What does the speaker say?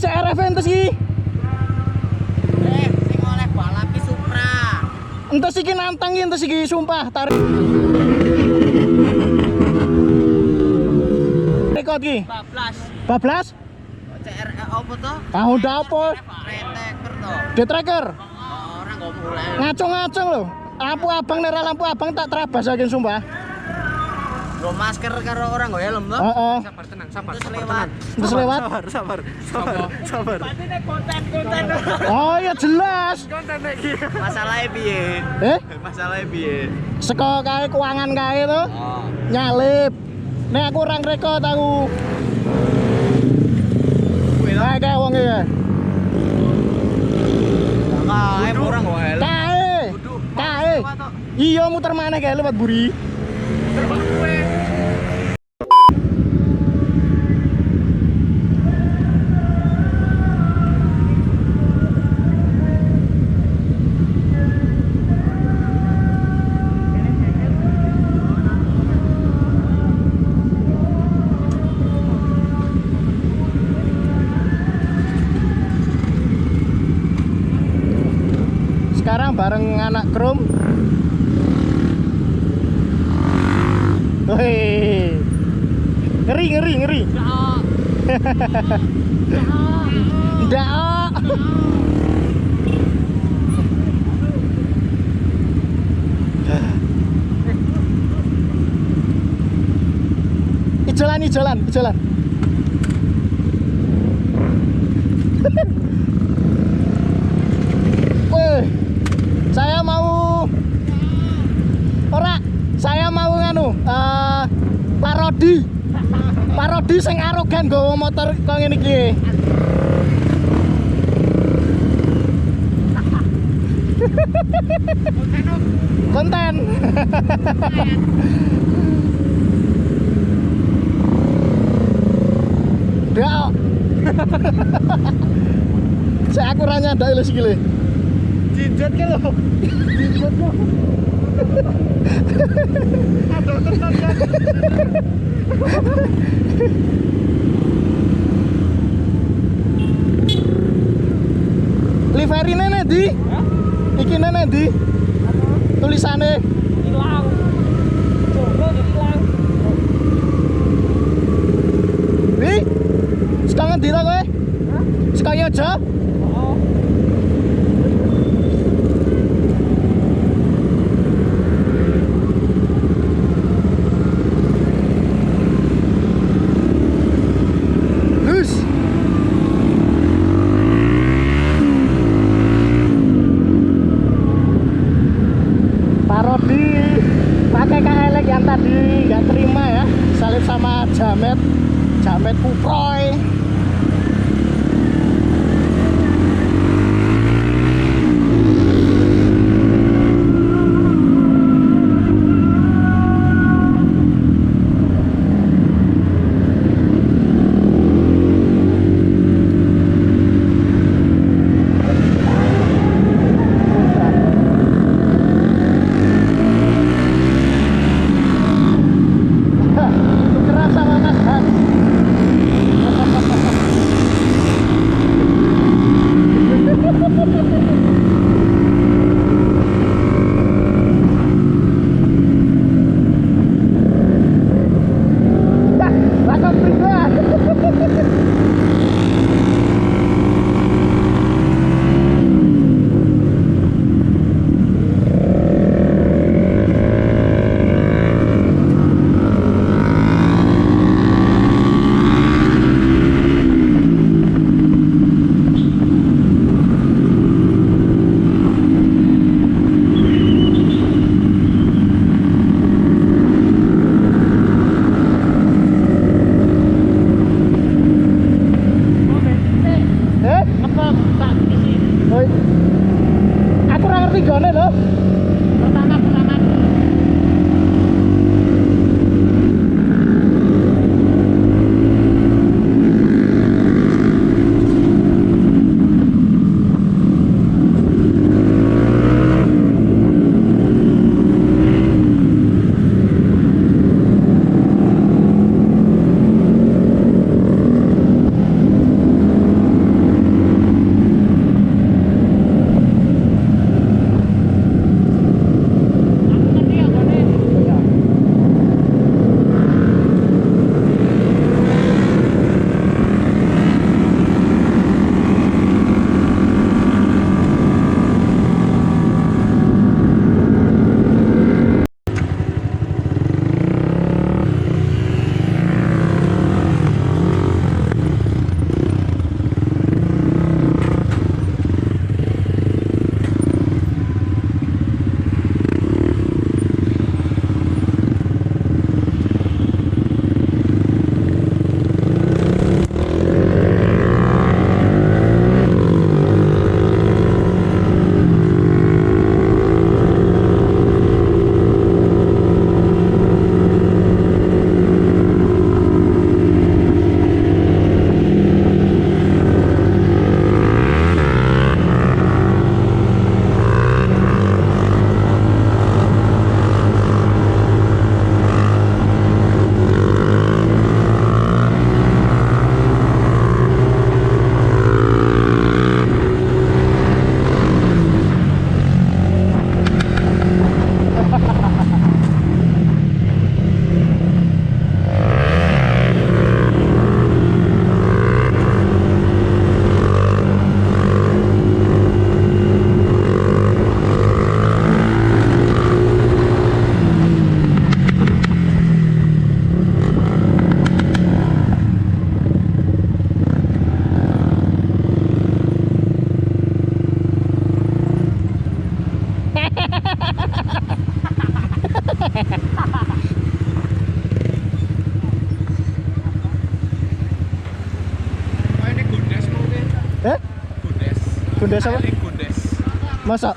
CRF entes iki. Sing oleh balap ki Supra. Entes iki nantang iki entes iki sumpah tarik. Rekod iki. bablas. 12. CR apa to? Honda apa? Tracker to. D-Tracker. Orang kok mulai. Ngacung-ngacung lho. Lampu abang nera lampu abang tak terabas lagi sumpah. Lo masker karo orang kok helm to? Heeh. Sabar tenang, sabar. Terus lewat. Terus lewat. Sabar. Patine konten. Oh ya jelas. Konten iki. Masalahnya piye? Masalahnya piye? Seko kae keuangan kae to. Oh. Nyalip. Nek aku orang rekod aku. Kae wong iki. Kae orang kok helm. Kae. Iya muter maneh kae lewat buri. Sekarang bareng anak Krum. Wih. Ngeri. Ndak. Ijolan. Wih. Saya mau nganu parodi sing arogan nggawa motor kok ngene iki. Konten. Dak. Saya aku ra nyandak lho iki lho. Jinjot ke lo. Aduh tenan ya. Liverine ndi? Iki nene ndi? Tulisane Hilang. Coba hilang. Wi? Saka ngendi to kowe? Saka Yojo? Oh. Lus. Parodi pakai KLX yang tadi nggak terima ya, salib sama Jamet Kuproy. Keras sama Mas Hans. Langsung pribadi. Oi. Aku ora ngerti gone lho. Pertama. Eh? Bundes. Bundes apa? Bundes. Masa?